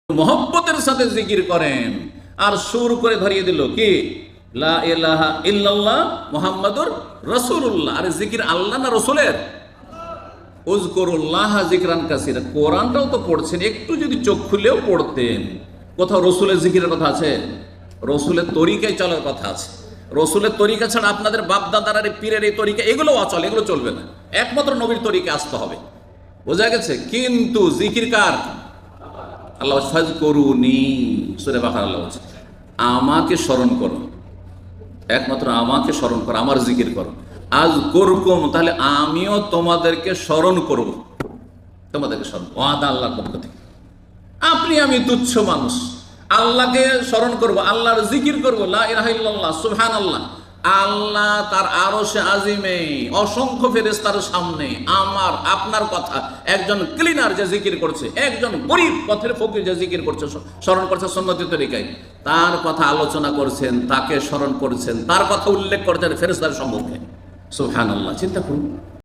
মোহব্বতের সাথে জিকির করেন। আর সুর করে ধরিয়ে দিল কি লা ইলাহা ইল্লাল্লাহ মুহাম্মাদুর রাসূলুল্লাহ। আরে জিকির আল্লাহ না রসুলের? উযকুরুল্লাহ যিকরান কাসীরা। কোরআনটাও তো পড়ছেন, একটু যদি চোখ খুলেও পড়তেন, কোথাও রসুলের জিকিরের কথা আছে? রসুলের তরিকায় চলার কথা আছে। রসুলের তরিকা ছাড়া আপনাদের বাপ দাদার আর পীরের এই তরিকা, এগুলো অচল, এগুলো চলবে না। একমাত্র নবীর তরিকা আসতে হবে, বোঝা গেছে? কিন্তু জিকির কার? আল্লাহ ফাযকুরুনি, সূরা বাকারা আল্লাহ বলছে আমাকে স্মরণ করো, একমাত্র আমাকে স্মরণ করো, আমার জিকির করো। আযকুরকুম, তাহলে আমিও তোমাদেরকে স্মরণ করব, তোমাদেরকে স্মরণ, ওয়াদা আল্লাহর পক্ষ থেকে। আপনি আমি তুচ্ছ মানুষ, আল্লাহকে স্মরণ করব, আল্লাহর জিকির করব, লা ইলাহা ইল্লাল্লাহ সুবহানাল্লাহ। আল্লাহ তার আরশে আজিমে অসংখ্য ফেরেশতার সামনে আমার আপনার কথা, একজন ক্লিনার যে জিকির করছে, একজন গরীব পথের ফকির যে জিকির করছে, স্মরণ করছে সুন্নতি তরিকায়, তার কথা আলোচনা করছেন, তাকে স্মরণ করছেন, তার কথা উল্লেখ করছেন ফেরেশতার সম্মুখে। সুবহানাল্লাহ, চিন্তা করুন।